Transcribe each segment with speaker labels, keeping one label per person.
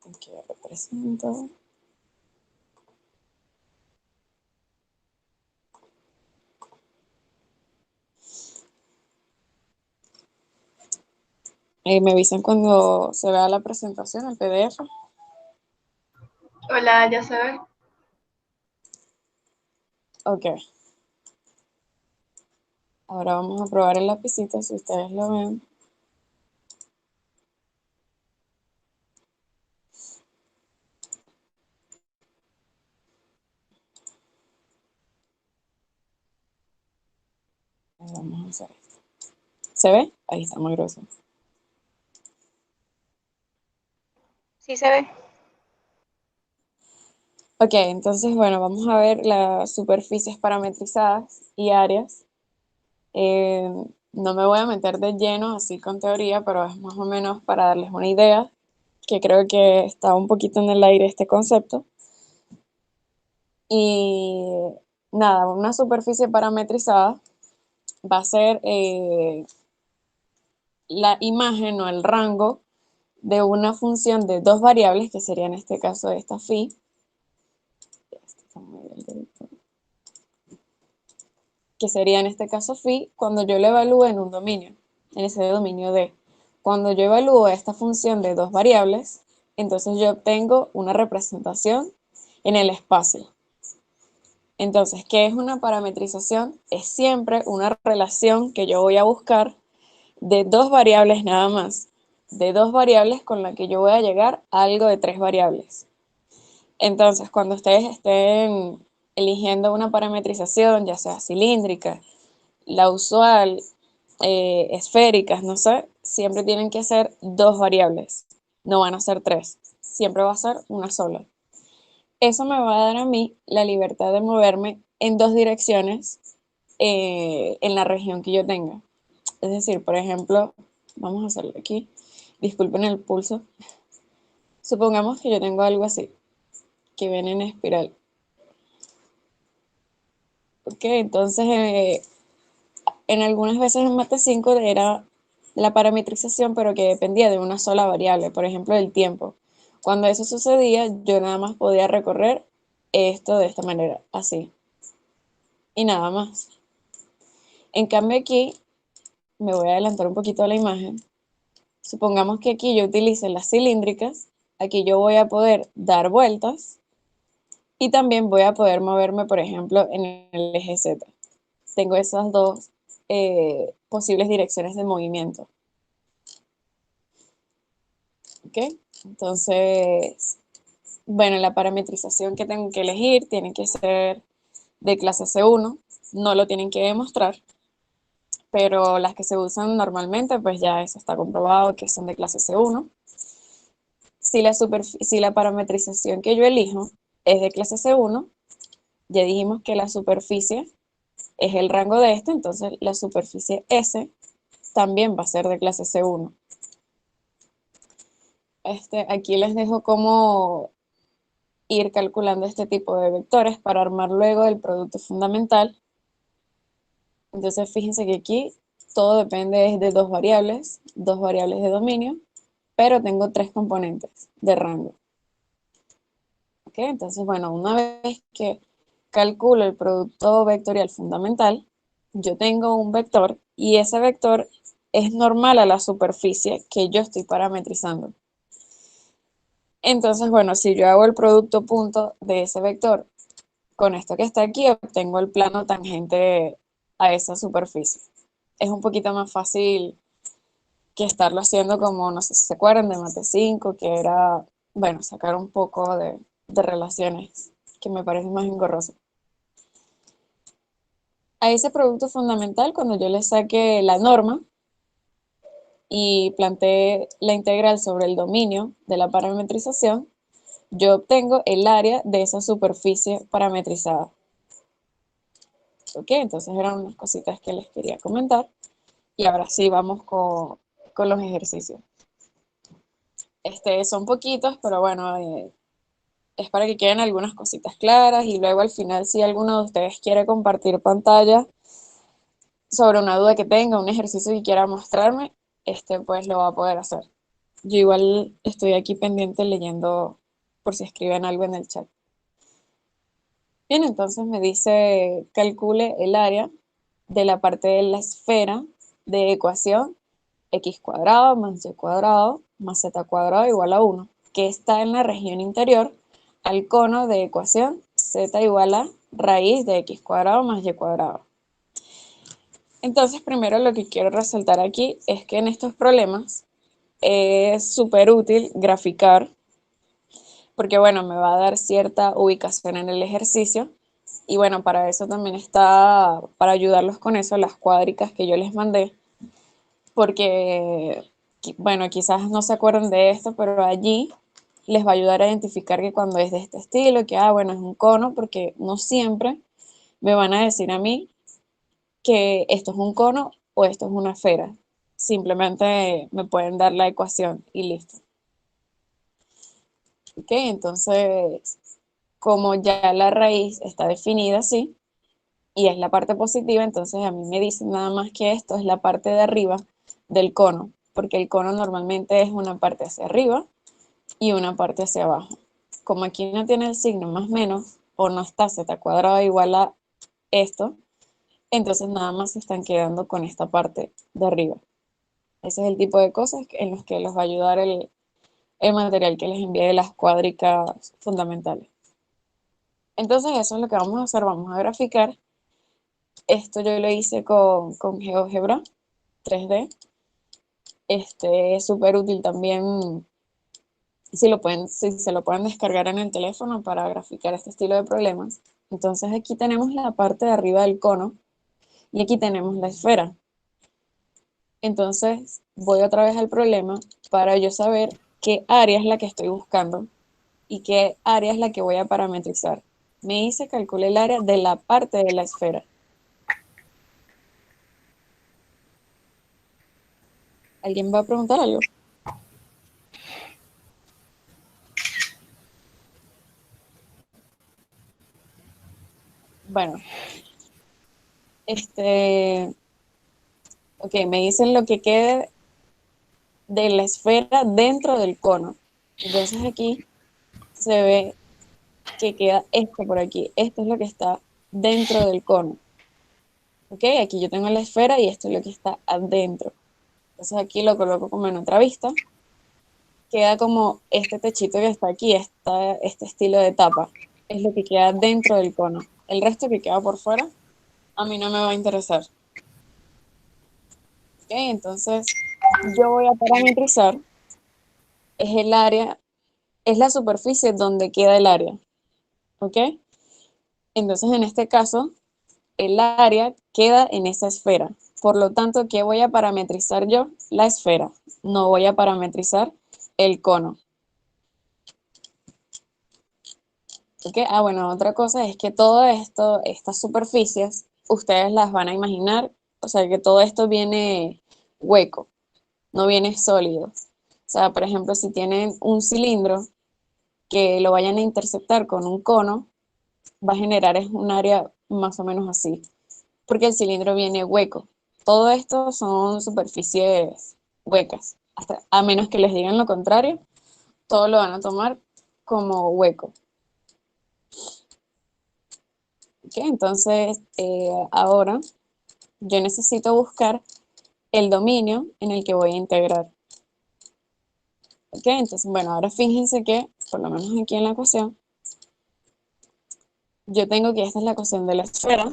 Speaker 1: Aquí represento. Me avisan cuando se vea la presentación, el PDF.
Speaker 2: Hola, ya se ve.
Speaker 1: Ok. Ahora vamos a probar el lapicito, si ustedes lo ven. Vamos a hacer esto. ¿Se ve? Ahí está, muy grueso.
Speaker 2: Sí se ve.
Speaker 1: Ok, entonces, bueno, vamos a ver las superficies parametrizadas y áreas. No me voy a meter de lleno así con teoría, pero es más o menos para darles una idea, que creo que está un poquito en el aire este concepto. Y nada, una superficie parametrizada va a ser la imagen o el rango de una función de dos variables, que sería en este caso esta phi. Que sería en este caso phi, cuando yo lo evalúe en un dominio, en ese dominio D. Cuando yo evalúo esta función de dos variables, entonces yo obtengo una representación en el espacio. Entonces, ¿qué es una parametrización? Es siempre una relación que yo voy a buscar de dos variables nada más, de dos variables con la que yo voy a llegar a algo de tres variables. Entonces, cuando ustedes estén eligiendo una parametrización, ya sea cilíndrica, la usual, esféricas, no sé, siempre tienen que ser dos variables, no van a ser tres, siempre va a ser una sola. Eso me va a dar a mí la libertad de moverme en dos direcciones en la región que yo tenga. Es decir, por ejemplo, vamos a hacerlo aquí, disculpen el pulso, supongamos que yo tengo algo así, que viene en espiral. Ok, entonces en algunas veces en Mate 5 era la parametrización, pero que dependía de una sola variable, por ejemplo, el tiempo. Cuando eso sucedía, yo nada más podía recorrer esto de esta manera, así, y nada más. En cambio aquí, me voy a adelantar un poquito a la imagen. Supongamos que aquí yo utilice las cilíndricas, aquí yo voy a poder dar vueltas y también voy a poder moverme, por ejemplo, en el eje Z. Tengo esas dos posibles direcciones de movimiento. ¿Ok? Entonces, bueno, la parametrización que tengo que elegir tiene que ser de clase C1, no lo tienen que demostrar, pero las que se usan normalmente, pues ya eso está comprobado que son de clase C1. Si la parametrización que yo elijo es de clase C1, ya dijimos que la superficie es el rango de este, entonces la superficie S también va a ser de clase C1. Aquí les dejo cómo ir calculando este tipo de vectores para armar luego el producto fundamental. Entonces fíjense que aquí todo depende de dos variables de dominio, pero tengo tres componentes de rango. ¿Ok? Entonces, bueno, una vez que calculo el producto vectorial fundamental, yo tengo un vector y ese vector es normal a la superficie que yo estoy parametrizando. Entonces, bueno, si yo hago el producto punto de ese vector con esto que está aquí, obtengo el plano tangente a esa superficie. Es un poquito más fácil que estarlo haciendo como, no sé si se acuerdan de Mate 5, que era, bueno, sacar un poco de relaciones, que me parece más engorroso. A ese producto fundamental, cuando yo le saque la norma y planteé la integral sobre el dominio de la parametrización, yo obtengo el área de esa superficie parametrizada. Ok, entonces eran unas cositas que les quería comentar. Y ahora sí vamos con los ejercicios. Son poquitos, pero bueno, es para que queden algunas cositas claras y luego al final si alguno de ustedes quiere compartir pantalla sobre una duda que tenga, un ejercicio que quiera mostrarme, pues lo va a poder hacer. Yo igual estoy aquí pendiente leyendo por si escriben algo en el chat. Bien, entonces me dice calcule el área de la parte de la esfera de ecuación x cuadrado más y cuadrado más z cuadrado igual a 1, que está en la región interior al cono de ecuación z igual a raíz de x cuadrado más y cuadrado. Entonces, primero lo que quiero resaltar aquí es que en estos problemas es súper útil graficar, porque bueno, me va a dar cierta ubicación en el ejercicio. Y bueno, para eso también está, para ayudarlos con eso, las cuádricas que yo les mandé, porque, bueno, quizás no se acuerden de esto, pero allí les va a ayudar a identificar que cuando es de este estilo, que, bueno, es un cono, porque no siempre me van a decir a mí que esto es un cono o esto es una esfera. Simplemente me pueden dar la ecuación y listo. ¿Ok? Entonces, como ya la raíz está definida así y es la parte positiva, entonces a mí me dicen nada más que esto es la parte de arriba del cono, porque el cono normalmente es una parte hacia arriba y una parte hacia abajo. Como aquí no tiene el signo más menos o no está z cuadrado igual a esto, entonces nada más se están quedando con esta parte de arriba. Ese es el tipo de cosas en los que les va a ayudar el material que les envíe de las cuádricas fundamentales. Entonces eso es lo que vamos a hacer, vamos a graficar. Esto yo lo hice con GeoGebra 3D. Este es súper útil también si se lo pueden descargar en el teléfono para graficar este estilo de problemas. Entonces aquí tenemos la parte de arriba del cono y aquí tenemos la esfera. Entonces voy otra vez al problema para yo saber qué área es la que estoy buscando y qué área es la que voy a parametrizar. Me hice, calculé el área de la parte de la esfera. ¿Alguien va a preguntar algo? Bueno, ok, me dicen lo que quede de la esfera dentro del cono. Entonces aquí se ve que queda esto por aquí. Esto es lo que está dentro del cono. Ok, aquí yo tengo la esfera y esto es lo que está adentro. Entonces aquí lo coloco como en otra vista. Queda como este techito que está aquí, este estilo de tapa. Es lo que queda dentro del cono. El resto que queda por fuera, a mí no me va a interesar. Ok, entonces yo voy a parametrizar, es el área, es la superficie donde queda el área. ¿Ok? Entonces en este caso, el área queda en esa esfera. Por lo tanto, ¿qué voy a parametrizar yo? La esfera. No voy a parametrizar el cono. ¿Ok? Bueno, otra cosa es que todo esto, estas superficies, ustedes las van a imaginar, o sea, que todo esto viene hueco, no viene sólido. O sea, por ejemplo, si tienen un cilindro que lo vayan a interceptar con un cono, va a generar es un área más o menos así, porque el cilindro viene hueco. Todo esto son superficies huecas, hasta, a menos que les digan lo contrario, todo lo van a tomar como hueco. ¿Okay? Entonces, ahora yo necesito buscar el dominio en el que voy a integrar. ¿Ok? Entonces, bueno, ahora fíjense que, por lo menos aquí en la ecuación, yo tengo que esta es la ecuación de la esfera.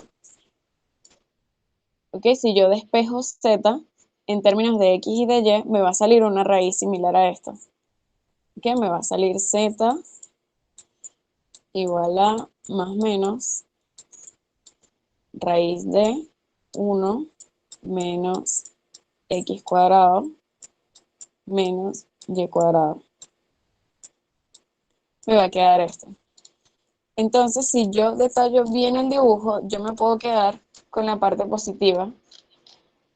Speaker 1: ¿Ok? Si yo despejo z en términos de x y de y, me va a salir una raíz similar a esta. ¿Ok? Me va a salir z igual a más o menos raíz de 1 menos x cuadrado menos y cuadrado. Me va a quedar esto. Entonces, si yo detallo bien el dibujo, yo me puedo quedar con la parte positiva,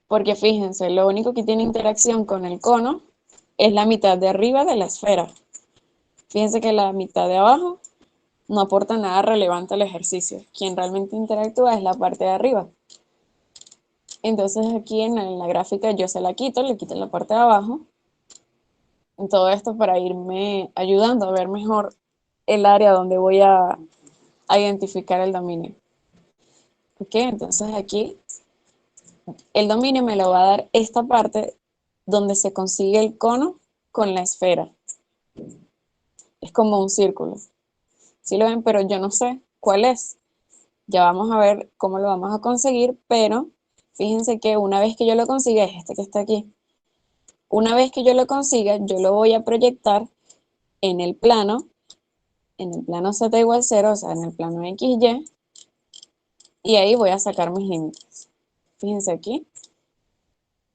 Speaker 1: porque fíjense, lo único que tiene interacción con el cono es la mitad de arriba de la esfera. Fíjense que la mitad de abajo no aporta nada relevante al ejercicio. Quien realmente interactúa es la parte de arriba. Entonces aquí en la gráfica yo se la quito, le quito la parte de abajo Todo esto para irme ayudando a ver mejor el área donde voy a identificar el dominio. Ok, entonces aquí el dominio me lo va a dar esta parte donde se consigue el cono con la esfera. Es como un círculo. ¿Sí lo ven? Pero yo no sé cuál es. Ya vamos a ver cómo lo vamos a conseguir, pero fíjense que una vez que yo lo consiga, es este que está aquí. Una vez que yo lo consiga, yo lo voy a proyectar en el plano z igual 0, o sea, en el plano XY, y ahí voy a sacar mis límites. Fíjense aquí,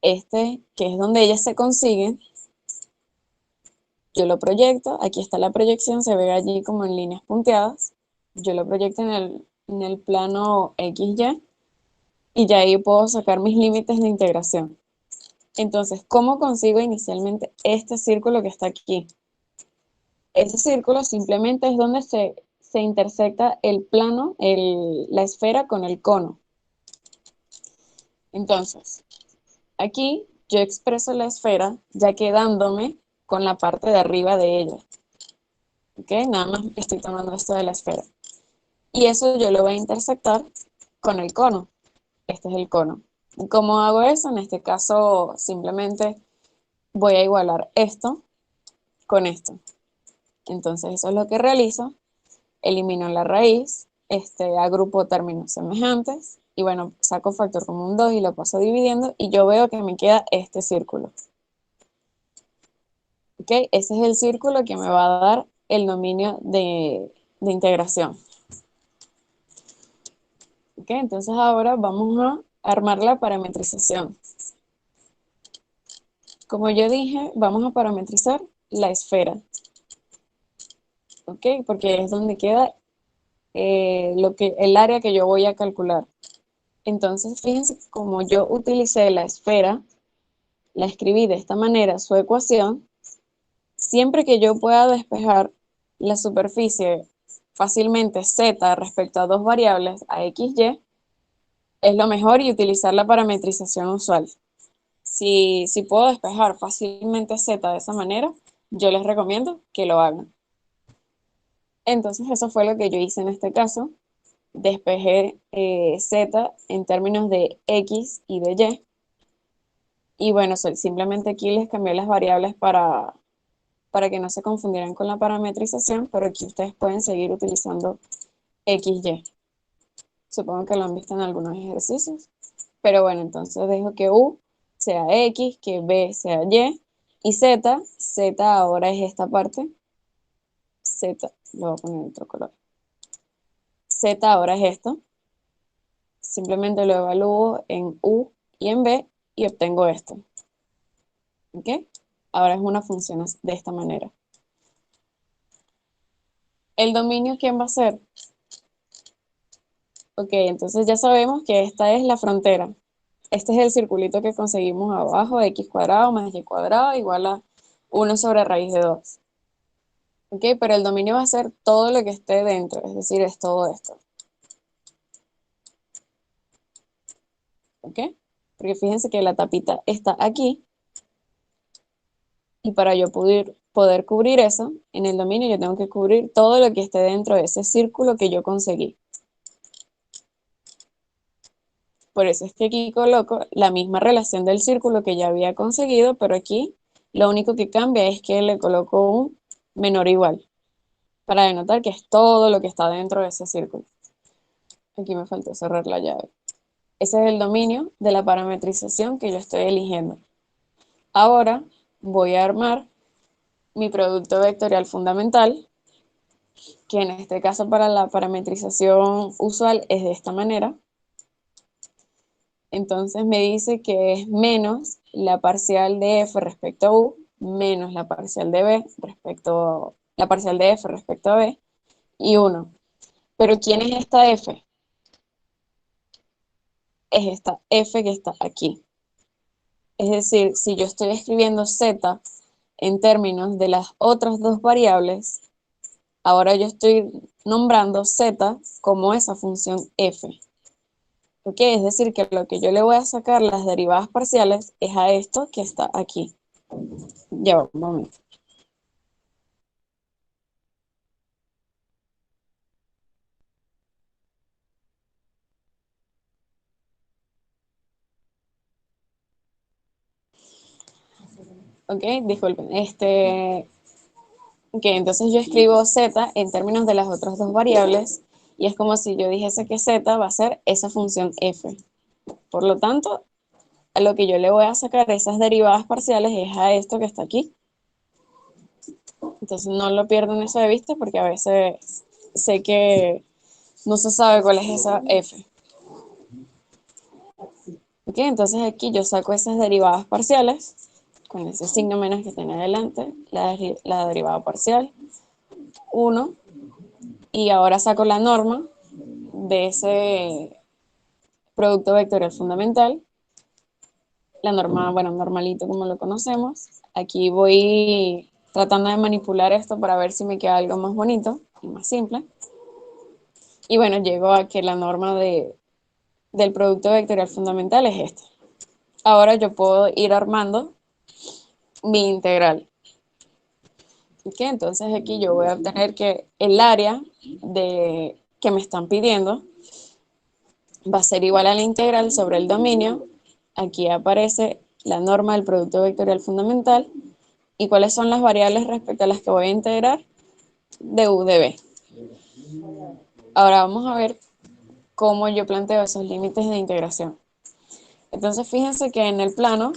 Speaker 1: este que es donde ellas se consiguen, yo lo proyecto, aquí está la proyección, se ve allí como en líneas punteadas, yo lo proyecto en el plano XY, y ya ahí puedo sacar mis límites de integración. Entonces, ¿cómo consigo inicialmente este círculo que está aquí? Ese círculo simplemente es donde se intersecta el plano, la esfera con el cono. Entonces, aquí yo expreso la esfera ya quedándome con la parte de arriba de ella. ¿Ok? Nada más estoy tomando esto de la esfera. Y eso yo lo voy a intersectar con el cono. Este es el cono. ¿Cómo hago eso? En este caso, simplemente voy a igualar esto con esto. Entonces, eso es lo que realizo. Elimino la raíz, agrupo términos semejantes y bueno, saco factor común 2 y lo paso dividiendo y yo veo que me queda este círculo. ¿Ok? Ese es el círculo que me va a dar el dominio de integración. ¿Ok? Entonces ahora vamos a armar la parametrización. Como yo dije, vamos a parametrizar la esfera. ¿Ok? Porque es donde queda el área que yo voy a calcular. Entonces, fíjense, como yo utilicé la esfera, la escribí de esta manera, su ecuación, siempre que yo pueda despejar la superficie fácilmente z respecto a dos variables, a x, y, es lo mejor y utilizar la parametrización usual. Si puedo despejar fácilmente z de esa manera, yo les recomiendo que lo hagan. Entonces, eso fue lo que yo hice en este caso. Despejé z en términos de x y de y. Y bueno, simplemente aquí les cambié las variables para que no se confundieran con la parametrización, pero aquí ustedes pueden seguir utilizando XY. Supongo que lo han visto en algunos ejercicios. Pero bueno, entonces dejo que U sea X, que B sea y Z ahora es esta parte. Z, lo voy a poner en otro color. Z ahora es esto. Simplemente lo evalúo en U y en B y obtengo esto. ¿Ok? Ahora es una función de esta manera. ¿El dominio quién va a ser? Ok, entonces ya sabemos que esta es la frontera. Este es el circulito que conseguimos abajo, x cuadrado más y cuadrado igual a 1 sobre raíz de 2. Ok, pero el dominio va a ser todo lo que esté dentro, es decir, es todo esto. Ok, porque fíjense que la tapita está aquí y para yo poder cubrir eso, en el dominio yo tengo que cubrir todo lo que esté dentro de ese círculo que yo conseguí. Por eso es que aquí coloco la misma relación del círculo que ya había conseguido, pero aquí lo único que cambia es que le coloco un menor o igual, para denotar que es todo lo que está dentro de ese círculo. Aquí me faltó cerrar la llave. Ese es el dominio de la parametrización que yo estoy eligiendo. Ahora voy a armar mi producto vectorial fundamental, que en este caso para la parametrización usual es de esta manera. Entonces me dice que es menos la parcial de f respecto a u, menos la parcial de b respecto, la parcial de f respecto a b, y 1. Pero ¿quién es esta f? Es esta f que está aquí. Es decir, si yo estoy escribiendo z en términos de las otras dos variables, ahora yo estoy nombrando z como esa función f. ¿Ok? Es decir, que lo que yo le voy a sacar las derivadas parciales es a esto que está aquí. Ya va, un momento. Ok, disculpen. Ok, entonces yo escribo z en términos de las otras dos variables y es como si yo dijese que z va a ser esa función f. Por lo tanto, a lo que yo le voy a sacar esas derivadas parciales es a esto que está aquí. Entonces no lo pierdan eso de vista porque a veces sé que no se sabe cuál es esa f. Ok, entonces aquí yo saco esas derivadas parciales con ese signo menos que tiene adelante, la derivada parcial, 1, y ahora saco la norma de ese producto vectorial fundamental, la norma, bueno, normalito como lo conocemos. Aquí voy tratando de manipular esto para ver si me queda algo más bonito y más simple. Y bueno, llego a que la norma del producto vectorial fundamental es esta. Ahora yo puedo ir armando mi integral. ¿Ok? Entonces aquí yo voy a obtener que el área que me están pidiendo va a ser igual a la integral sobre el dominio. Aquí aparece la norma del producto vectorial fundamental y cuáles son las variables respecto a las que voy a integrar de u de b. Ahora vamos a ver cómo yo planteo esos límites de integración. Entonces fíjense que en el plano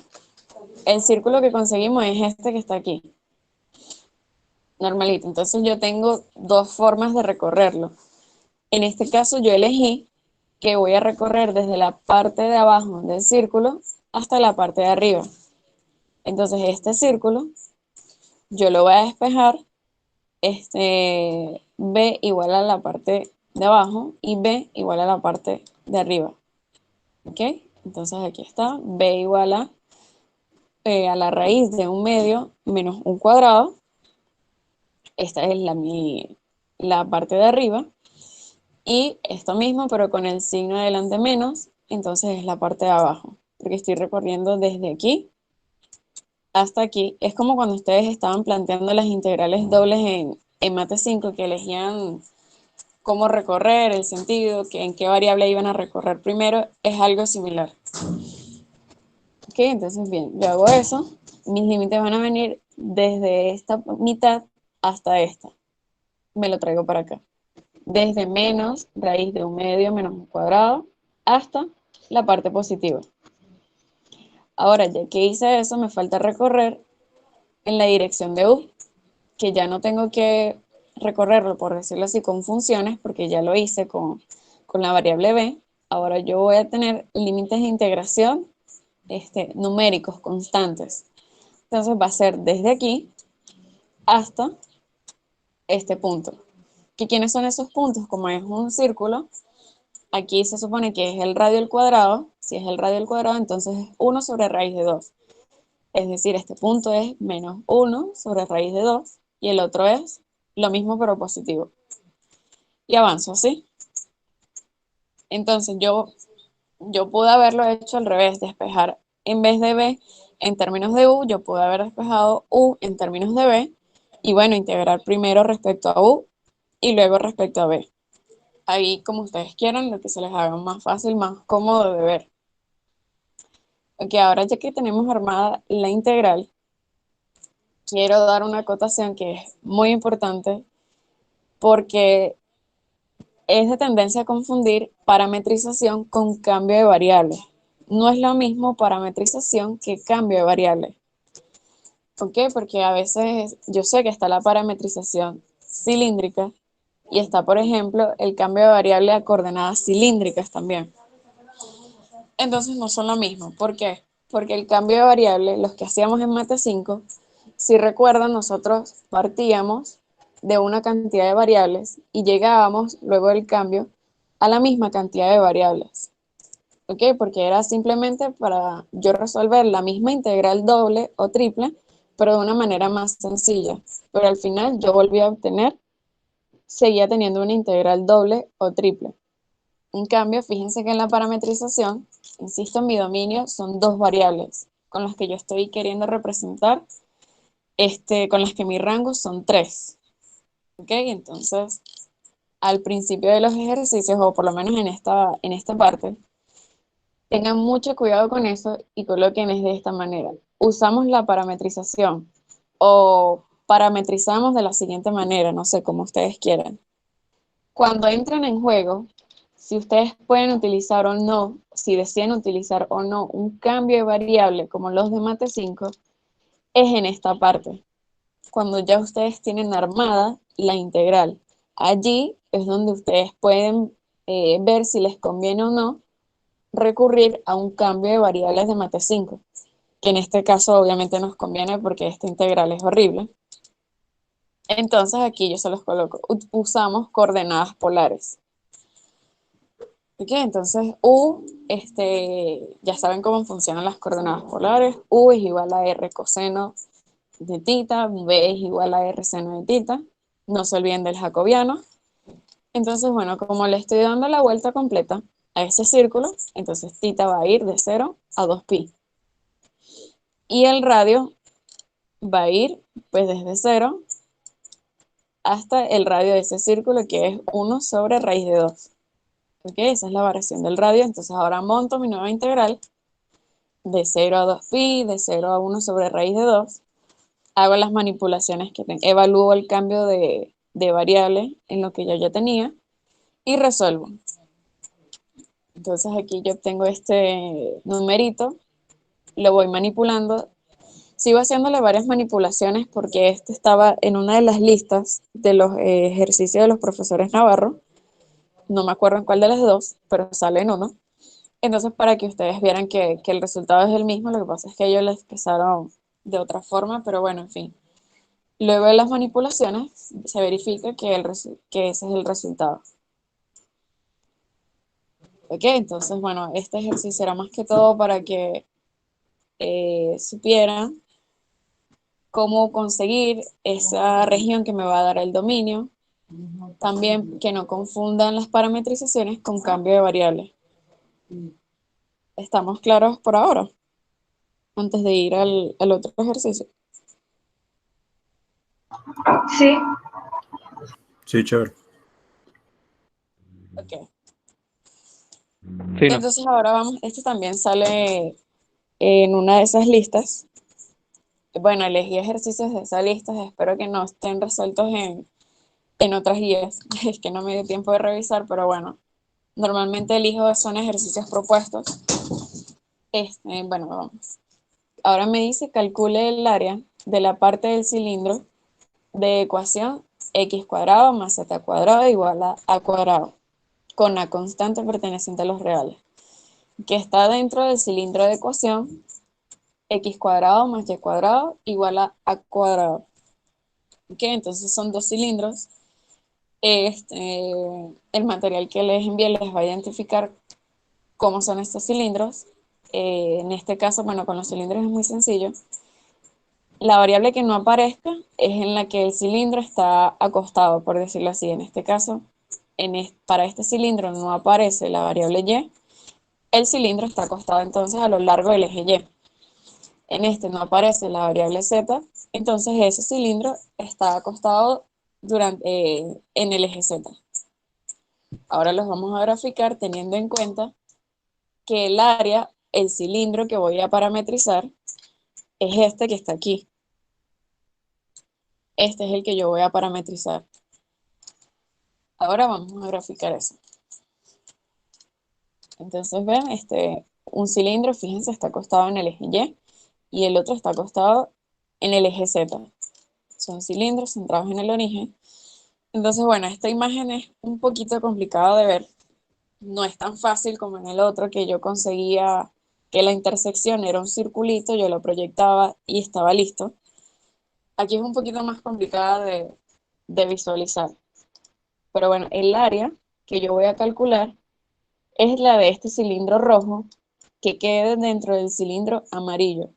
Speaker 1: el círculo que conseguimos es este que está aquí, normalito. Entonces yo tengo dos formas de recorrerlo. En este caso yo elegí que voy a recorrer desde la parte de abajo del círculo hasta la parte de arriba. Entonces este círculo yo lo voy a despejar, B igual a la parte de abajo y B igual a la parte de arriba. ¿Ok? Entonces aquí está, B igual a la raíz de 1/2 menos 1/4. Esta es la parte de arriba. Y esto mismo, pero con el signo delante menos, entonces es la parte de abajo. Porque estoy recorriendo desde aquí hasta aquí. Es como cuando ustedes estaban planteando las integrales dobles en Mate 5, que elegían cómo recorrer, el sentido, en qué variable iban a recorrer primero, es algo similar. Ok, entonces bien, yo hago eso. Mis límites van a venir desde esta mitad hasta esta. Me lo traigo para acá. Desde menos raíz de 1/2 menos 1/4 hasta la parte positiva. Ahora, ya que hice eso, me falta recorrer en la dirección de u, que ya no tengo que recorrerlo, por decirlo así, con funciones, porque ya lo hice con la variable b. Ahora yo voy a tener límites de integración numéricos, constantes. Entonces va a ser desde aquí hasta este punto. ¿Quiénes son esos puntos? Como es un círculo, aquí se supone que es el radio al cuadrado. Si es el radio al cuadrado, entonces es 1 sobre raíz de 2. Es decir, este punto es menos 1 sobre raíz de 2 y el otro es lo mismo pero positivo. Y avanzo así. Entonces yo pude haberlo hecho al revés, despejar en vez de b en términos de u, yo pude haber despejado u en términos de b y bueno, integrar primero respecto a u y luego respecto a b. Ahí como ustedes quieran, lo que se les haga más fácil, más cómodo de ver. Ok, ahora ya que tenemos armada la integral, quiero dar una acotación que es muy importante porque es de tendencia a confundir parametrización con cambio de variable. No es lo mismo parametrización que cambio de variable. ¿Por qué? Porque a veces yo sé que está la parametrización cilíndrica y está, por ejemplo, el cambio de variable a coordenadas cilíndricas también. Entonces no son lo mismo. ¿Por qué? Porque el cambio de variable, los que hacíamos en Mate 5, si recuerdan, nosotros partíamos de una cantidad de variables y llegábamos luego del cambio a la misma cantidad de variables. ¿Ok? Porque era simplemente para yo resolver la misma integral doble o triple, pero de una manera más sencilla. Pero al final yo volví a obtener, seguía teniendo una integral doble o triple. En cambio, fíjense que en la parametrización, insisto, en mi dominio son dos variables con las que yo estoy queriendo representar, con las que mi rango son 3. ¿Ok? Entonces, al principio de los ejercicios, o por lo menos en esta parte, tengan mucho cuidado con eso y coloquen de esta manera. usamos la parametrización o parametrizamos de la siguiente manera, no sé, como ustedes quieran. Cuando entran en juego, si ustedes pueden utilizar o no, si deciden utilizar o no un cambio de variable como los de Mate 5, es en esta parte, cuando ya ustedes tienen armada la integral. Allí es donde ustedes pueden ver si les conviene o no recurrir a un cambio de variables de Mate 5, que en este caso obviamente nos conviene porque esta integral es horrible. Entonces aquí yo se los coloco. Usamos coordenadas polares. ¿Ok? Entonces U, ya saben cómo funcionan las coordenadas polares. U es igual a R coseno de tita, B es igual a R seno de tita. No se olviden del jacobiano. Entonces, bueno, como le estoy dando la vuelta completa a ese círculo, entonces tita va a ir de 0 a 2pi. Y el radio va a ir pues desde 0 hasta el radio de ese círculo, que es 1 sobre raíz de 2. ¿Ok? Esa es la variación del radio. Entonces ahora monto mi nueva integral de 0 a 2pi, de 0 a 1 sobre raíz de 2. Hago las manipulaciones que tengo, evalúo el cambio de variable en lo que yo ya tenía y resuelvo. Entonces aquí yo obtengo este numerito, lo voy manipulando. Sigo haciéndole varias manipulaciones porque este estaba en una de las listas de los ejercicios de los profesores Navarro. No me acuerdo en cuál de las dos, pero sale en uno. Entonces, para que ustedes vieran que el resultado es el mismo, lo que pasa es que ellos lo expresaron de otra forma, pero bueno, en fin. Luego de las manipulaciones, se verifica que ese es el resultado. ¿Ok? Entonces, bueno, este ejercicio era más que todo para que supieran cómo conseguir esa región que me va a dar el dominio. También que no confundan las parametrizaciones con cambio de variables. ¿Estamos claros por ahora? Antes de ir al otro ejercicio.
Speaker 2: Sí,
Speaker 3: Sí, chévere.
Speaker 1: Ok.
Speaker 4: Fino.
Speaker 1: Entonces ahora vamos, este también sale en una de esas listas. Bueno, elegí ejercicios de esas listas, espero que no estén resueltos en otras guías. Es que no me dio tiempo de revisar, pero bueno, normalmente elijo son ejercicios propuestos. Bueno, vamos. Ahora me dice calcule el área de la parte del cilindro de ecuación x cuadrado más z cuadrado igual a a cuadrado, con la constante perteneciente a los reales, que está dentro del cilindro de ecuación x cuadrado más y cuadrado igual a cuadrado. ¿Ok? Entonces son dos cilindros. El material que les envié les va a identificar cómo son estos cilindros. En este caso, bueno, con los cilindros es muy sencillo. La variable que no aparezca es en la que el cilindro está acostado, por decirlo así. En este caso, para este cilindro no aparece la variable y. El cilindro está acostado entonces a lo largo del eje Y. En este no aparece la variable z, entonces ese cilindro está acostado en el eje z. Ahora los vamos a graficar teniendo en cuenta que el área, el cilindro que voy a parametrizar, es este que está aquí. Este es el que yo voy a parametrizar. Ahora vamos a graficar eso. Entonces ven, un cilindro, fíjense, está acostado en el eje y el otro está acostado en el eje Z. Son cilindros centrados en el origen. Entonces, bueno, esta imagen es un poquito complicada de ver. No es tan fácil como en el otro, que yo conseguía que la intersección era un circulito, yo lo proyectaba y estaba listo. Aquí es un poquito más complicada de visualizar. Pero bueno, el área que yo voy a calcular es la de este cilindro rojo que quede dentro del cilindro amarillo.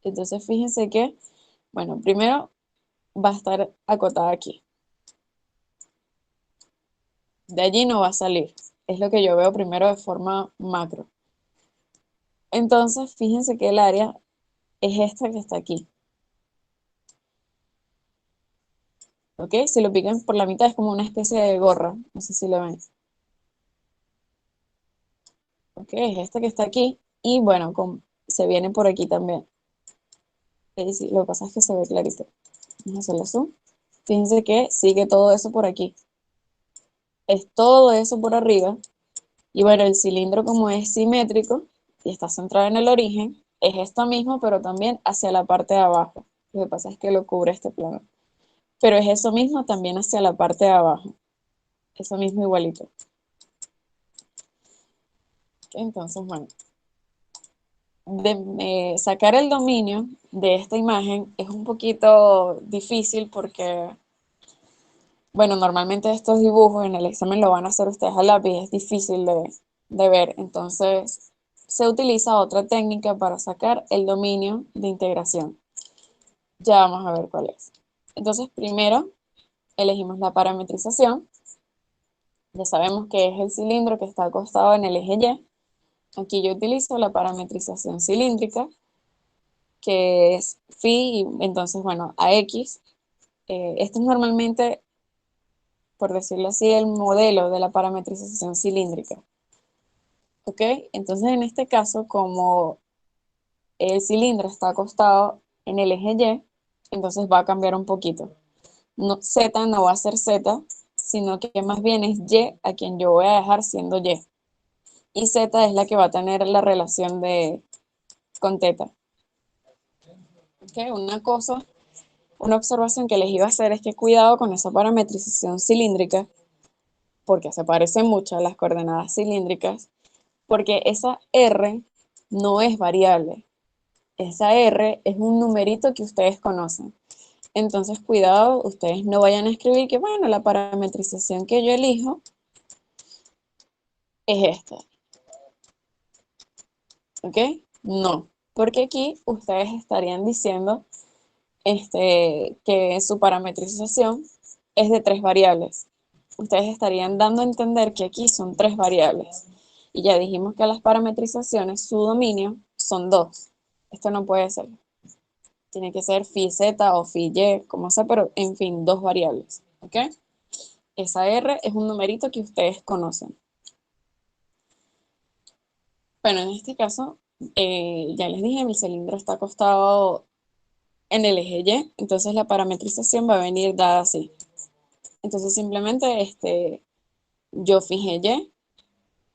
Speaker 1: Entonces, fíjense que, bueno, primero va a estar acotada aquí. De allí no va a salir. Es lo que yo veo primero de forma macro. Entonces, fíjense que el área es esta que está aquí. ¿Ok? Si lo pican por la mitad es como una especie de gorra. No sé si lo ven. ¿Ok? Es esta que está aquí. Y bueno, se viene por aquí también. Sí, lo que pasa es que se ve clarito. Vamos a hacerle zoom. Fíjense que sigue todo eso por aquí. Es todo eso por arriba. Y bueno, el cilindro como es simétrico y está centrado en el origen, es esto mismo, pero también hacia la parte de abajo. Lo que pasa es que lo cubre este plano. Pero es eso mismo también hacia la parte de abajo. Eso mismo igualito. Entonces, bueno, sacar el dominio de esta imagen es un poquito difícil porque, bueno, normalmente estos dibujos en el examen lo van a hacer ustedes a lápiz, es difícil de ver. Entonces, se utiliza otra técnica para sacar el dominio de integración. Ya vamos a ver cuál es. Entonces, primero elegimos la parametrización. Ya sabemos que es el cilindro que está acostado en el eje Y. Aquí yo utilizo la parametrización cilíndrica, que es phi, y entonces, bueno, AX. Este es normalmente, por decirlo así, el modelo de la parametrización cilíndrica. ¿Ok? Entonces, en este caso, como el cilindro está acostado en el eje Y, entonces va a cambiar un poquito. No, Z no va a ser Z, sino que más bien es Y a quien yo voy a dejar siendo Y. Y Z es la que va a tener la relación con teta. ¿Okay? Una observación que les iba a hacer es que cuidado con esa parametrización cilíndrica, porque se parece mucho a las coordenadas cilíndricas, porque esa R no es variable. Esa R es un numerito que ustedes conocen. Entonces, cuidado, ustedes no vayan a escribir que, bueno, la parametrización que yo elijo es esta. ¿Ok? No, porque aquí ustedes estarían diciendo que su parametrización es de 3 variables. Ustedes estarían dando a entender que aquí son 3 variables. Y ya dijimos que las parametrizaciones, su dominio, son 2. Esto no puede ser. Tiene que ser phi z o phi y, como sea, pero en fin, 2 variables. ¿Ok? Esa R es un numerito que ustedes conocen. Bueno, en este caso, ya les dije, mi cilindro está acostado en el eje Y, entonces la parametrización va a venir dada así. Entonces simplemente yo fijé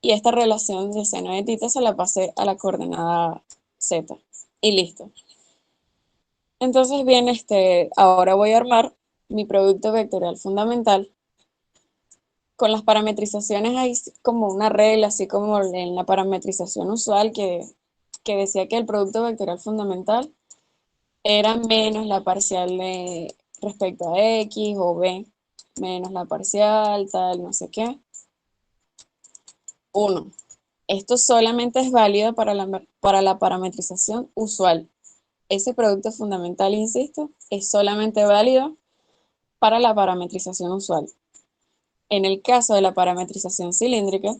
Speaker 1: Y esta relación de seno de tita se la pasé a la coordenada Z. Y listo. Entonces bien, ahora voy a armar mi producto vectorial fundamental. Con las parametrizaciones hay como una regla, así como en la parametrización usual que decía que el producto vectorial fundamental era menos la parcial de respecto a X o B, menos la parcial, tal, no sé qué. 1. Esto solamente es válido para la parametrización usual. Ese producto fundamental, insisto, es solamente válido para la parametrización usual. En el caso de la parametrización cilíndrica,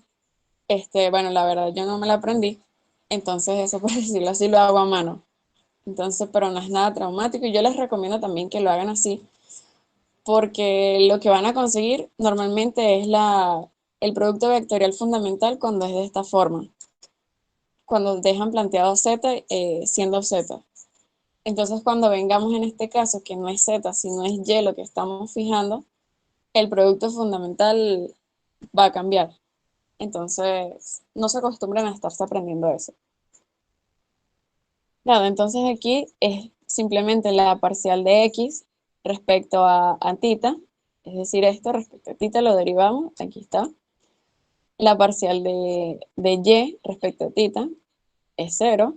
Speaker 1: bueno, la verdad yo no me la aprendí, entonces eso por decirlo así lo hago a mano. Entonces, pero no es nada traumático y yo les recomiendo también que lo hagan así, porque lo que van a conseguir normalmente es el producto vectorial fundamental cuando es de esta forma, cuando dejan planteado Z siendo Z. Entonces, cuando vengamos en este caso, que no es Z, sino es Y lo que estamos fijando, el producto fundamental va a cambiar. Entonces, no se acostumbran a estarse aprendiendo eso. Nada, entonces aquí es simplemente la parcial de X respecto a tita, es decir, esto respecto a tita lo derivamos, aquí está. La parcial de Y respecto a tita es 0.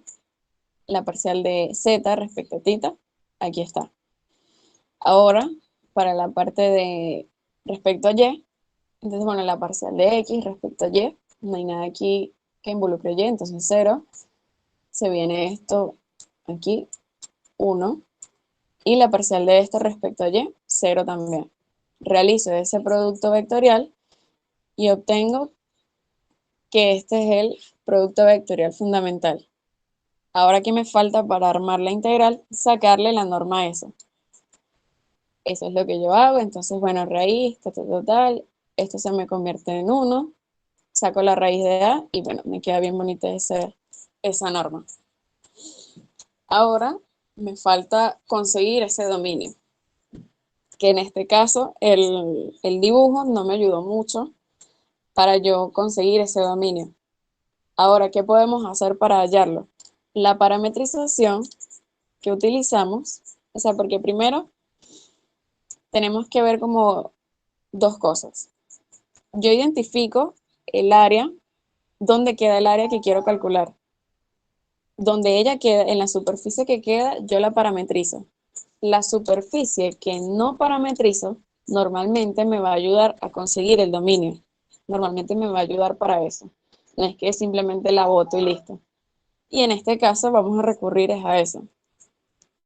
Speaker 1: La parcial de Z respecto a tita, aquí está. Ahora, para la parte de respecto a Y, entonces, bueno, la parcial de X respecto a Y, no hay nada aquí que involucre Y, entonces 0. Se viene esto aquí, 1. Y la parcial de esto respecto a Y, 0 también. Realizo ese producto vectorial y obtengo que este es el producto vectorial fundamental. Ahora, ¿qué me falta para armar la integral? Sacarle la norma a eso. Eso es lo que yo hago. Entonces, bueno, raíz, total, esto se me convierte en 1. Saco la raíz de A y bueno, me queda bien bonita esa norma. Ahora me falta conseguir ese dominio, que en este caso el dibujo no me ayudó mucho para yo conseguir ese dominio. Ahora, ¿qué podemos hacer para hallarlo? La parametrización que utilizamos, o sea, porque primero tenemos que ver como dos cosas. Yo identifico el área, dónde queda el área que quiero calcular. Donde ella queda, en la superficie que queda, yo la parametrizo. La superficie que no parametrizo, normalmente me va a ayudar a conseguir el dominio. Normalmente me va a ayudar para eso. No es que simplemente la boto y listo. Y en este caso vamos a recurrir a eso.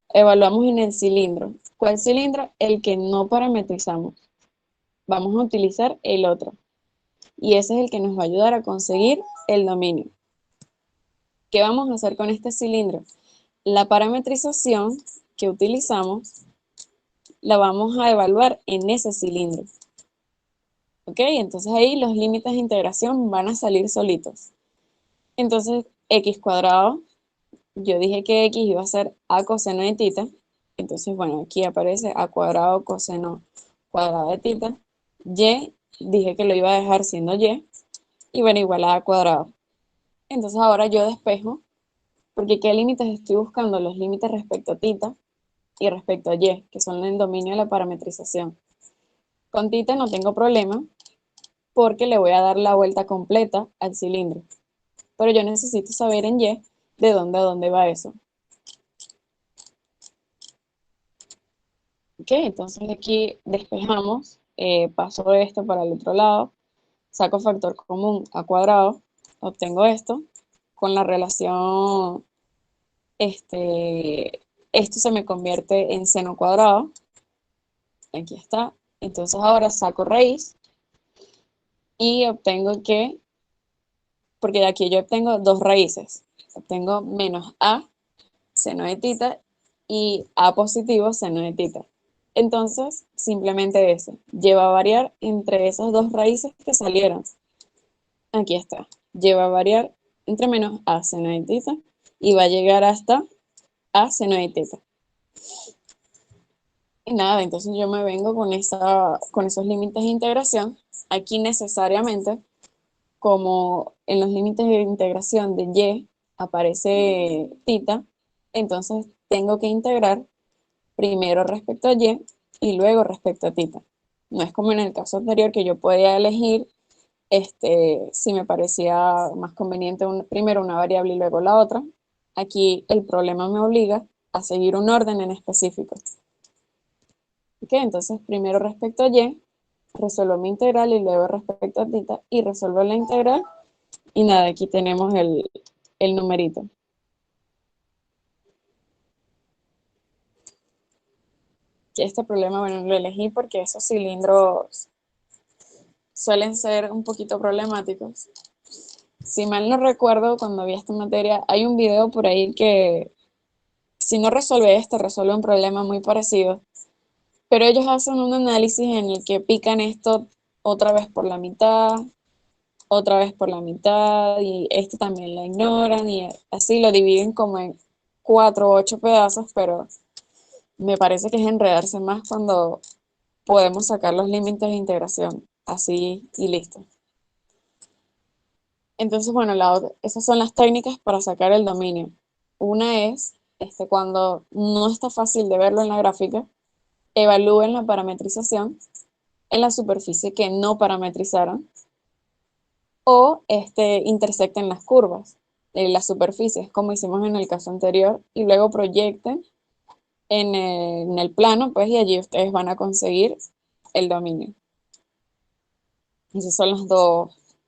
Speaker 1: Evaluamos en el cilindro. ¿Cuál cilindro? El que no parametrizamos. Vamos a utilizar el otro. Y ese es el que nos va a ayudar a conseguir el dominio. ¿Qué vamos a hacer con este cilindro? La parametrización que utilizamos la vamos a evaluar en ese cilindro. ¿Ok? Entonces ahí los límites de integración van a salir solitos. Entonces, x cuadrado, yo dije que x iba a ser a coseno de tita. Entonces, bueno, aquí aparece a cuadrado coseno cuadrado de tita. Y, dije que lo iba a dejar siendo y. Y bueno, igual a cuadrado. Entonces ahora yo despejo, porque ¿qué límites estoy buscando? Los límites respecto a tita y respecto a y, que son el dominio de la parametrización. Con tita no tengo problema, porque le voy a dar la vuelta completa al cilindro. Pero yo necesito saber en y de dónde a dónde va eso. Ok, entonces aquí despejamos, paso esto para el otro lado, saco factor común a cuadrado, obtengo esto, con la relación, esto se me convierte en seno cuadrado, aquí está, entonces ahora saco raíz y obtengo que, porque de aquí yo obtengo dos raíces, obtengo menos a seno de tita y a positivo seno de tita. Entonces, simplemente eso, lleva a variar entre esas dos raíces que salieron. Aquí está, lleva a variar entre menos a seno de tita y va a llegar hasta a seno de tita. Y nada, entonces yo me vengo con esos límites de integración. Aquí necesariamente, como en los límites de integración de y aparece tita, entonces tengo que integrar primero respecto a y luego respecto a tita. No es como en el caso anterior que yo podía elegir si me parecía más conveniente primero una variable y luego la otra. Aquí el problema me obliga a seguir un orden en específico. ¿Ok? Entonces primero respecto a y, resuelvo mi integral y luego respecto a tita y resuelvo la integral y nada, aquí tenemos el numerito. Que este problema, bueno, lo elegí porque esos cilindros suelen ser un poquito problemáticos. Si mal no recuerdo, cuando vi esta materia, hay un video por ahí que, si no resuelve esto, resuelve un problema muy parecido. Pero ellos hacen un análisis en el que pican esto otra vez por la mitad, otra vez por la mitad, y esto también lo ignoran, y así lo dividen como en 4 o 8 pedazos, pero me parece que es enredarse más cuando podemos sacar los límites de integración, así y listo. Entonces, bueno, esas son las técnicas para sacar el dominio. Una es, cuando no está fácil de verlo en la gráfica, evalúen la parametrización en la superficie que no parametrizaron o intersecten las curvas en las superficies, como hicimos en el caso anterior, y luego proyecten en el plano, pues, y allí ustedes van a conseguir el dominio. Esas son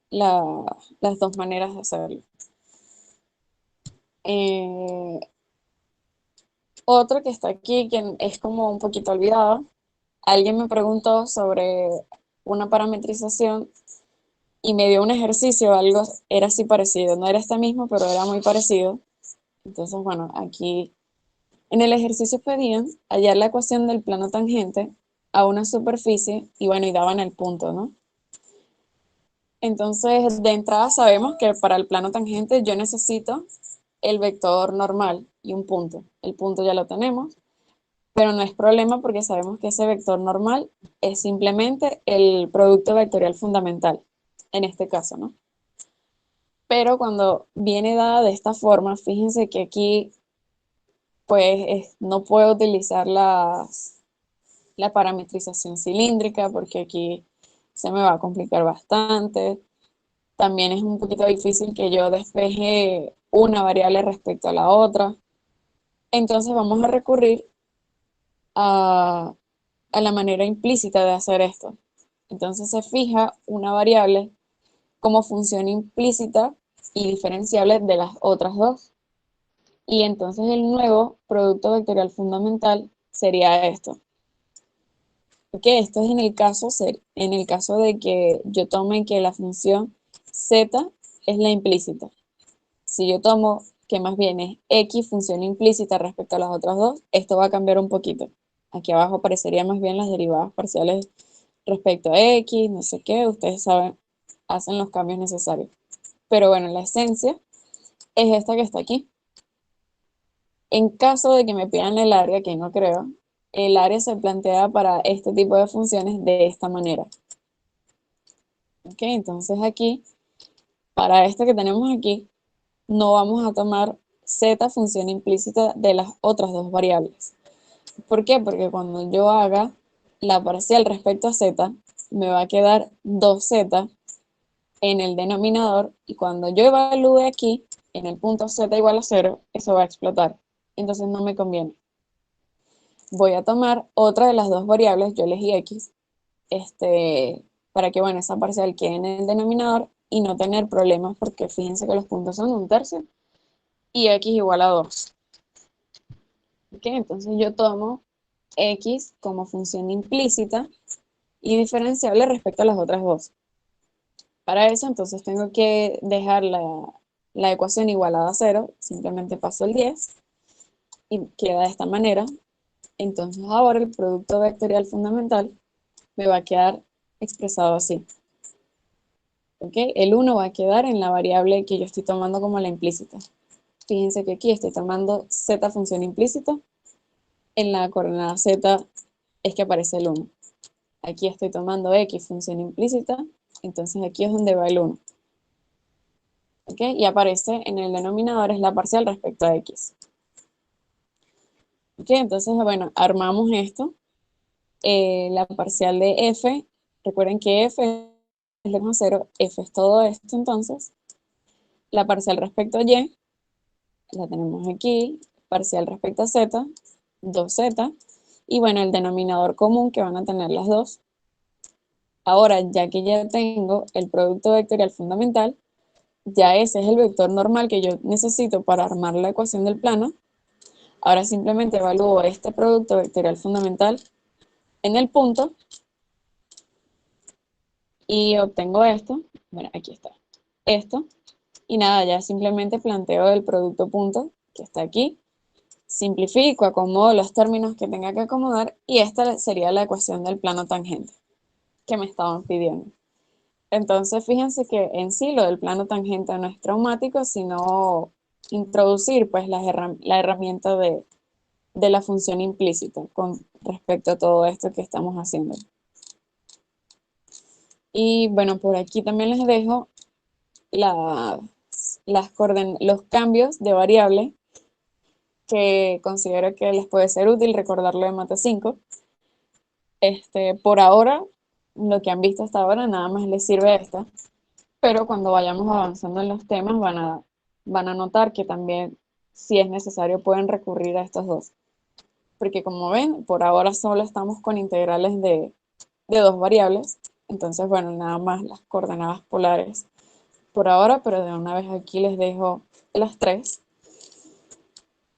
Speaker 1: las dos maneras de hacerlo. Otro que está aquí, que es como un poquito olvidado, alguien me preguntó sobre una parametrización y me dio un ejercicio, algo era así parecido, no era este mismo, pero era muy parecido. Entonces, bueno, aquí en el ejercicio pedían hallar la ecuación del plano tangente a una superficie y bueno, y daban el punto, ¿no? Entonces, de entrada sabemos que para el plano tangente yo necesito el vector normal y un punto. El punto ya lo tenemos, pero no es problema porque sabemos que ese vector normal es simplemente el producto vectorial fundamental, en este caso, ¿no? Pero cuando viene dada de esta forma, fíjense que aquí pues no puedo utilizar la parametrización cilíndrica porque aquí se me va a complicar bastante. También es un poquito difícil que yo despeje una variable respecto a la otra. Entonces vamos a recurrir a, a la manera implícita de hacer esto. Entonces se fija una variable como función implícita y diferenciable de las otras dos. Y entonces el nuevo producto vectorial fundamental sería esto. Que esto es en el caso de que yo tome que la función z es la implícita. Si yo tomo que más bien es x función implícita respecto a las otras dos, esto va a cambiar un poquito. Aquí abajo aparecerían más bien las derivadas parciales respecto a x, no sé qué, ustedes saben, hacen los cambios necesarios. Pero bueno, la esencia es esta que está aquí. En caso de que me pidan el área, que no creo, el área se plantea para este tipo de funciones de esta manera. ¿Ok? Entonces aquí, para esto que tenemos aquí, no vamos a tomar z función implícita de las otras dos variables. ¿Por qué? Porque cuando yo haga la parcial respecto a z, me va a quedar 2z en el denominador y cuando yo evalúe aquí, en el punto z igual a 0, eso va a explotar. Entonces no me conviene. Voy a tomar otra de las dos variables, yo elegí x, para que, bueno, esa parcial quede en el denominador y no tener problemas porque fíjense que los puntos son 1/3 y x igual a 2. ¿Ok? Entonces yo tomo x como función implícita y diferenciable respecto a las otras dos. Para eso entonces tengo que dejar la ecuación igualada a 0, simplemente paso el 10 y queda de esta manera. Entonces ahora el producto vectorial fundamental me va a quedar expresado así. ¿Ok? El 1 va a quedar en la variable que yo estoy tomando como la implícita. Fíjense que aquí estoy tomando z función implícita. En la coordenada z es que aparece el 1. Aquí estoy tomando x función implícita. Entonces aquí es donde va el 1. ¿Ok? Y aparece en el denominador es la parcial respecto a x. ¿Ok? Entonces, bueno, armamos esto. La parcial de f, recuerden que f es lejos a 0, f es todo esto entonces. La parcial respecto a y, la tenemos aquí, parcial respecto a z, 2z, y bueno, el denominador común que van a tener las dos. Ahora, ya que ya tengo el producto vectorial fundamental, ya ese es el vector normal que yo necesito para armar la ecuación del plano. Ahora simplemente evalúo este producto vectorial fundamental en el punto y obtengo esto. Bueno, aquí está. Esto. Y nada, ya simplemente planteo el producto punto que está aquí. Simplifico, acomodo los términos que tenga que acomodar y esta sería la ecuación del plano tangente que me estaban pidiendo. Entonces, fíjense que en sí lo del plano tangente no es traumático, sino introducir pues la herramienta de la función implícita con respecto a todo esto que estamos haciendo. Y bueno, por aquí también les dejo los cambios de variable que considero que les puede ser útil recordarlo de Mate 5. Por ahora, lo que han visto hasta ahora, nada más les sirve esta, pero cuando vayamos avanzando en los temas van a notar que también, si es necesario, pueden recurrir a estos dos. Porque como ven, por ahora solo estamos con integrales de dos variables, entonces, bueno, nada más las coordenadas polares por ahora, pero de una vez aquí les dejo las tres.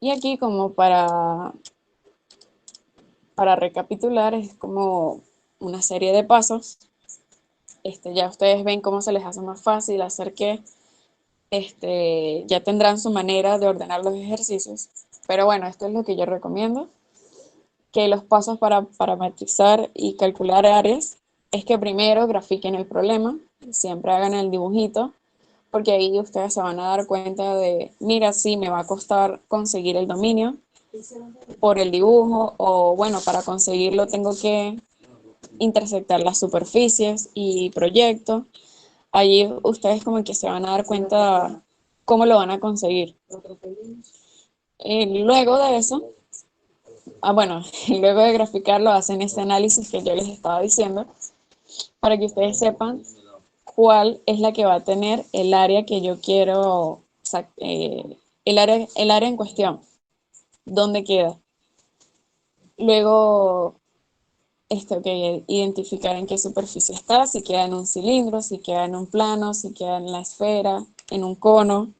Speaker 1: Y aquí como para recapitular, es como una serie de pasos. Ya ustedes ven cómo se les hace más fácil hacer que ya tendrán su manera de ordenar los ejercicios. Pero bueno, esto es lo que yo recomiendo, que los pasos para parametrizar y calcular áreas es que primero grafiquen el problema, siempre hagan el dibujito, porque ahí ustedes se van a dar cuenta de, mira, sí, me va a costar conseguir el dominio por el dibujo, o bueno, para conseguirlo tengo que intersectar las superficies y proyecto. Allí ustedes como que se van a dar cuenta cómo lo van a conseguir. Luego de eso, bueno, luego de graficarlo hacen ese análisis que yo les estaba diciendo para que ustedes sepan cuál es la que va a tener el área que yo quiero, o sea, el área en cuestión, dónde queda. Luego, identificar en qué superficie está, si queda en un cilindro, si queda en un plano, si queda en la esfera, en un cono.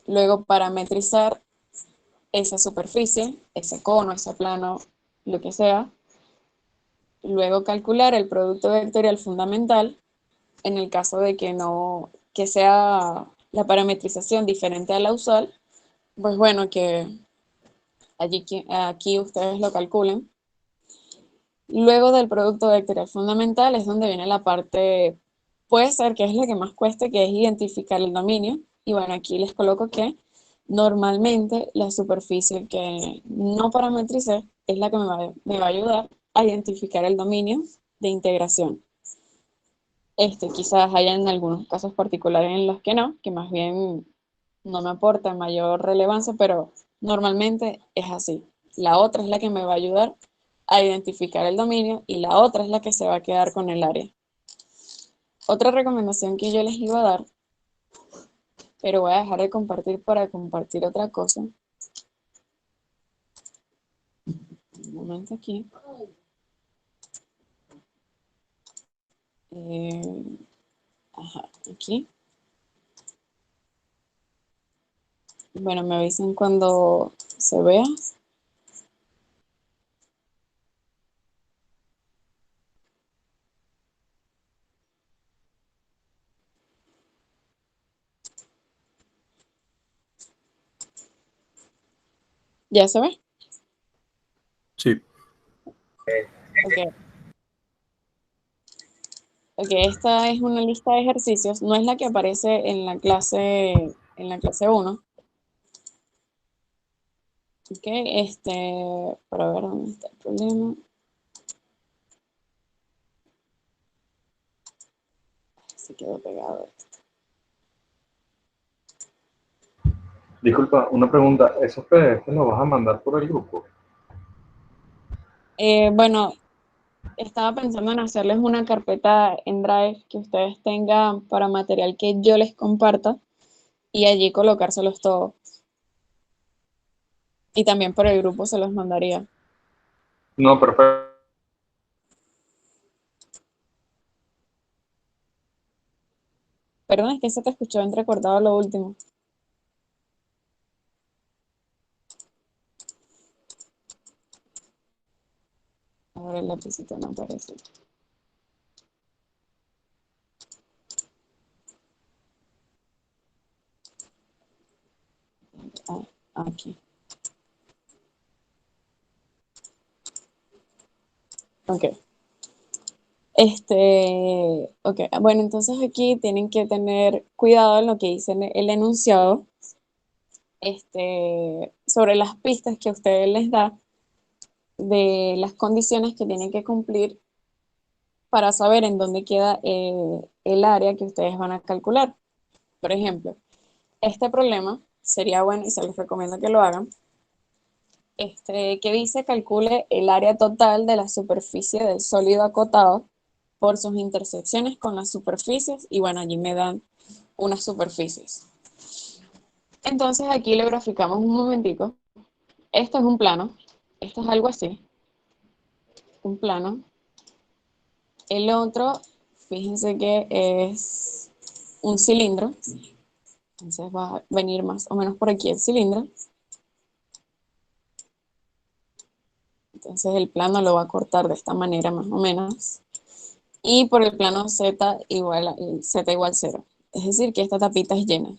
Speaker 1: Luego parametrizar esa superficie, ese cono, ese plano, lo que sea. Luego calcular el producto vectorial fundamental en el caso de que no, que sea la parametrización diferente a la usual, pues bueno, que aquí ustedes lo calculen. Luego del producto vectorial fundamental es donde viene la parte, puede ser que es la que más cueste, que es identificar el dominio. Y bueno, aquí les coloco que normalmente la superficie que no parametricé es la que me va a ayudar a identificar el dominio de integración. Quizás hayan algunos casos particulares en los que no, que más bien no me aporta mayor relevancia, pero normalmente es así. La otra es la que me va a ayudar a identificar el dominio y la otra es la que se va a quedar con el área. Otra recomendación que yo les iba a dar, pero voy a dejar de compartir para compartir otra cosa. Un momento aquí. Aquí. Bueno, me avisan cuando se vea. ¿Ya se ve?
Speaker 3: Sí.
Speaker 1: Ok. Ok, esta es una lista de ejercicios, no es la que aparece en la clase 1. Ok, para ver dónde está el problema. Se quedó pegado.
Speaker 4: Disculpa, una pregunta. ¿Esos PDF los vas a mandar por el grupo?
Speaker 1: Bueno, estaba pensando en hacerles una carpeta en Drive que ustedes tengan para material que yo les comparta y allí colocárselos todos. Y también por el grupo se los mandaría.
Speaker 4: No, perfecto.
Speaker 1: Perdón, es que se te escuchó entrecortado lo último. Ahora el lapicito no aparece. Ah, aquí. Ok. Ok, bueno, entonces aquí tienen que tener cuidado en lo que dice el enunciado, sobre las pistas que usted les da de las condiciones que tienen que cumplir para saber en dónde queda el área que ustedes van a calcular. Por ejemplo, este problema sería bueno y se les recomiendo que lo hagan, que dice calcule el área total de la superficie del sólido acotado por sus intersecciones con las superficies y bueno, allí me dan unas superficies. Entonces aquí lo graficamos un momentico. Esto es un plano, esto es algo así, un plano. El otro, fíjense que es un cilindro, entonces va a venir más o menos por aquí el cilindro. Entonces el plano lo va a cortar de esta manera más o menos. Y por el plano Z igual 0. Es decir, que esta tapita es llena.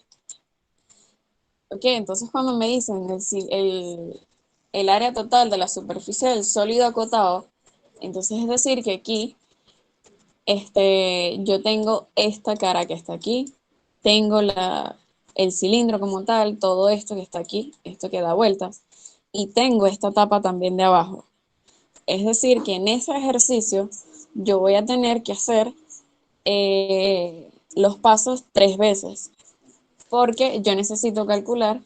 Speaker 1: Ok, entonces cuando me dicen el área total de la superficie del sólido acotado, entonces es decir que aquí yo tengo esta cara que está aquí, tengo el cilindro como tal, todo esto que está aquí, esto que da vueltas, y tengo esta tapa también de abajo. Es decir, que en ese ejercicio yo voy a tener que hacer los pasos 3 veces, porque yo necesito calcular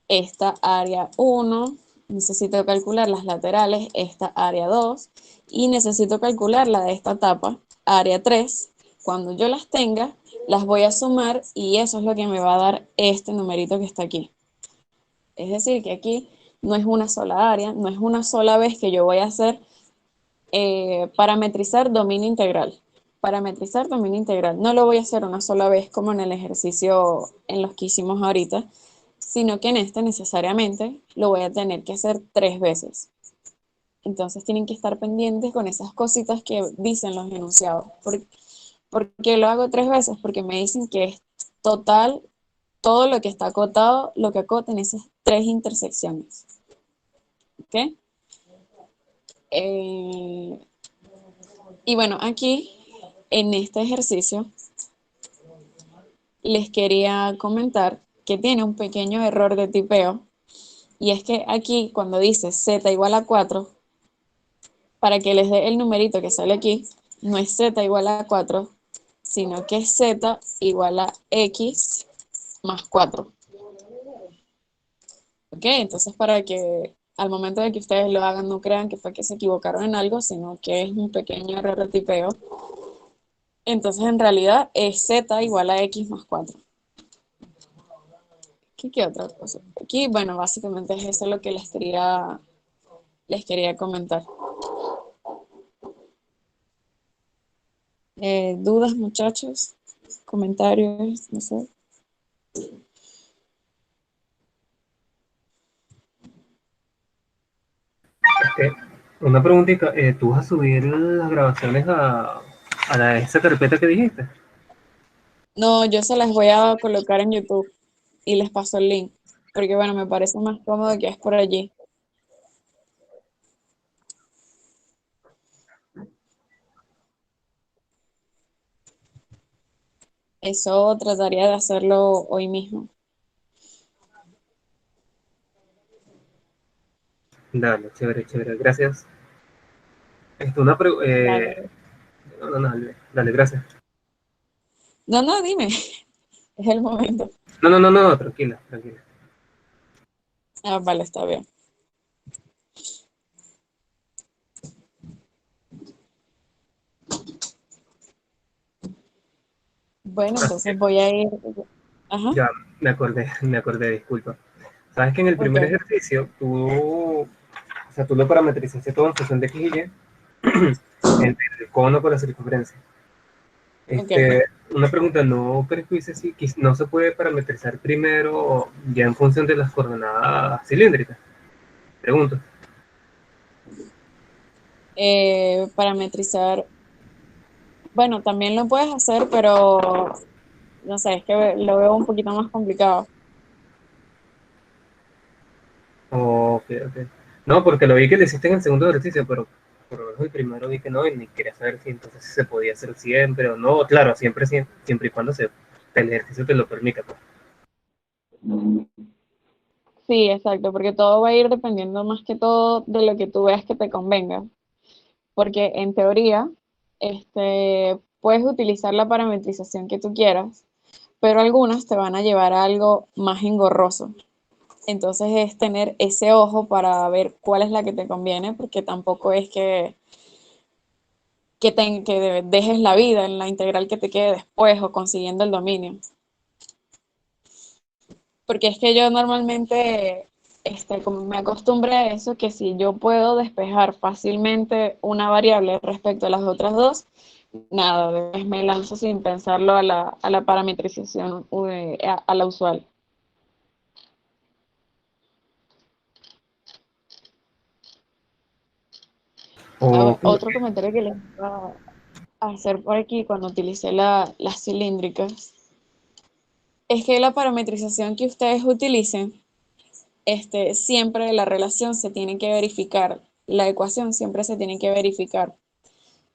Speaker 1: esta área 1, necesito calcular las laterales, esta área 2, y necesito calcular la de esta tapa, área 3. Cuando yo las tenga, las voy a sumar y eso es lo que me va a dar este numerito que está aquí. Es decir, que aquí no es una sola área, no es una sola vez que yo voy a hacer parametrizar dominio integral. Parametrizar dominio integral. No lo voy a hacer una sola vez como en el ejercicio en los que hicimos ahorita, sino que en este necesariamente lo voy a tener que hacer 3 veces. Entonces tienen que estar pendientes con esas cositas que dicen los enunciados. ¿Por qué lo hago 3 veces? Porque me dicen que es total todo lo que está acotado, lo que acota en esas 3 intersecciones. ¿Ok? Y bueno, aquí en este ejercicio les quería comentar que tiene un pequeño error de tipeo, y es que aquí cuando dice z igual a 4, para que les dé el numerito que sale aquí, no es z igual a 4, sino que es z igual a x más 4. ¿Ok? Entonces para que al momento de que ustedes lo hagan no crean que fue que se equivocaron en algo, sino que es un pequeño error de tipeo. Entonces en realidad es z igual a x más 4. ¿Qué otra cosa? Aquí, bueno, básicamente es eso lo que les quería comentar. ¿Dudas, muchachos? ¿Comentarios? No sé.
Speaker 5: Una preguntita, ¿tú vas a subir las grabaciones a esa carpeta que dijiste?
Speaker 1: No, yo se las voy a colocar en YouTube y les paso el link, porque bueno, me parece más cómodo que es por allí. Eso trataría de hacerlo hoy mismo.
Speaker 5: Dale, chévere, chévere, gracias. Una pregunta,
Speaker 1: Dale.
Speaker 5: no, dale, dale, gracias.
Speaker 1: No, no, dime, es el momento.
Speaker 5: No, tranquila, tranquila.
Speaker 1: Ah, vale, está bien. Bueno, entonces voy a ir. Ajá,
Speaker 5: Ya, me acordé, disculpa. Sabes que en el primer
Speaker 1: ok,
Speaker 5: ejercicio tú lo parametrizaste todo en función de X y Y, entre el cono con la circunferencia.
Speaker 1: ok.
Speaker 5: Una pregunta, ¿no crees que no se puede parametrizar primero ya en función de las coordenadas cilíndricas? Pregunto.
Speaker 1: Parametrizar. Bueno, también lo puedes hacer, pero no sé, es que lo veo un poquito más complicado.
Speaker 5: Ok, ok. No, porque lo vi que lo hiciste en el segundo ejercicio, pero por lo menos el primero vi que no, y ni quería saber si entonces se podía hacer siempre o no. Claro, siempre y cuando el ejercicio te lo permita, pues.
Speaker 1: Sí, exacto, porque todo va a ir dependiendo más que todo de lo que tú veas que te convenga. Porque en teoría, puedes utilizar la parametrización que tú quieras, pero algunas te van a llevar a algo más engorroso. Entonces es tener ese ojo para ver cuál es la que te conviene, porque tampoco es que dejes la vida en la integral que te quede después o consiguiendo el dominio. Porque es que yo normalmente, como me acostumbré a eso, que si yo puedo despejar fácilmente una variable respecto a las otras dos, nada, después me lanzo sin pensarlo a la parametrización, a la usual.
Speaker 5: Ok,
Speaker 1: Otro comentario que les iba a hacer por aquí cuando utilicé las cilíndricas es que la parametrización que ustedes utilicen, siempre la relación se tiene que verificar, la ecuación siempre se tiene que verificar.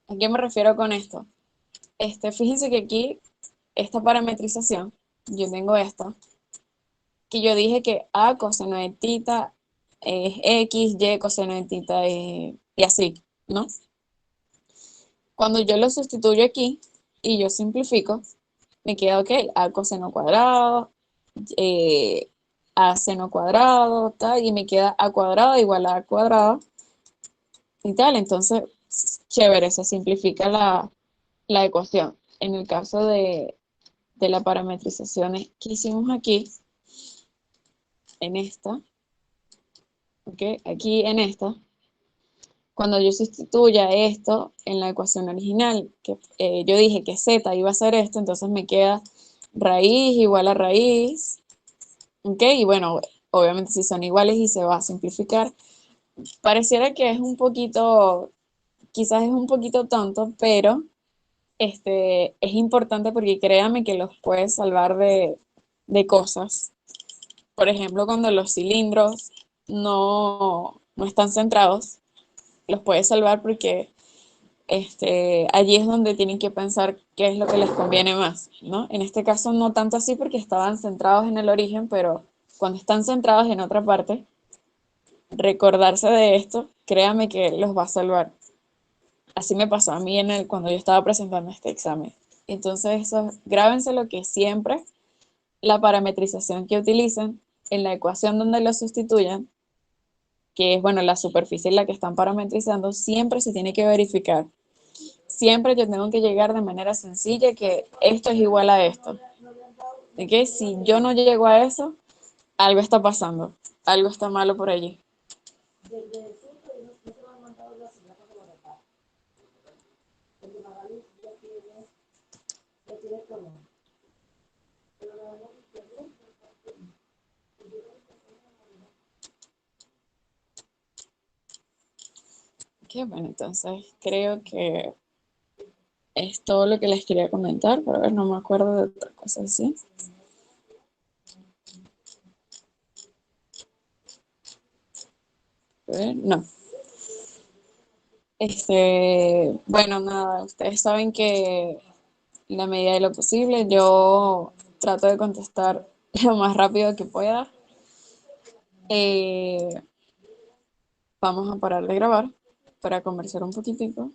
Speaker 1: ¿A qué me refiero con esto? Fíjense que aquí, esta parametrización yo tengo esto, que yo dije que A coseno de tita es X, Y coseno de tita es, y así, ¿no? Cuando yo lo sustituyo aquí y yo simplifico, me queda, ok, A coseno cuadrado, eh, A seno cuadrado, tal, y me queda A cuadrado igual a A cuadrado y tal. Entonces, chévere, se simplifica la ecuación. En el caso de la parametrización que hicimos aquí, en esta, ok, aquí en esta, cuando yo sustituya esto en la ecuación original, que yo dije que z iba a ser esto, entonces me queda raíz igual a raíz, ok, y bueno, obviamente si son iguales y se va a simplificar, pareciera que es un poquito, quizás es un poquito tonto, pero es importante porque créame que los puedes salvar de cosas. Por ejemplo, cuando los cilindros no están centrados, los puedes salvar porque allí es donde tienen que pensar qué es lo que les conviene más, ¿no? En este caso no tanto así porque estaban centrados en el origen, pero cuando están centrados en otra parte, recordarse de esto, créame que los va a salvar. Así me pasó a mí cuando yo estaba presentando este examen. Entonces, grábense lo que siempre la parametrización que utilicen en la ecuación donde lo sustituyan, que es, bueno, la superficie en la que están parametrizando, siempre se tiene que verificar. Siempre yo tengo que llegar de manera sencilla que esto es igual a esto. ¿De que si yo no llego a eso, algo está pasando, algo está malo por allí? Ok, bueno, entonces creo que es todo lo que les quería comentar, pero a ver, no me acuerdo de otra cosa así. A ver, no. Bueno, nada, ustedes saben que en la medida de lo posible yo trato de contestar lo más rápido que pueda. Vamos a parar de grabar para conversar un poquitico.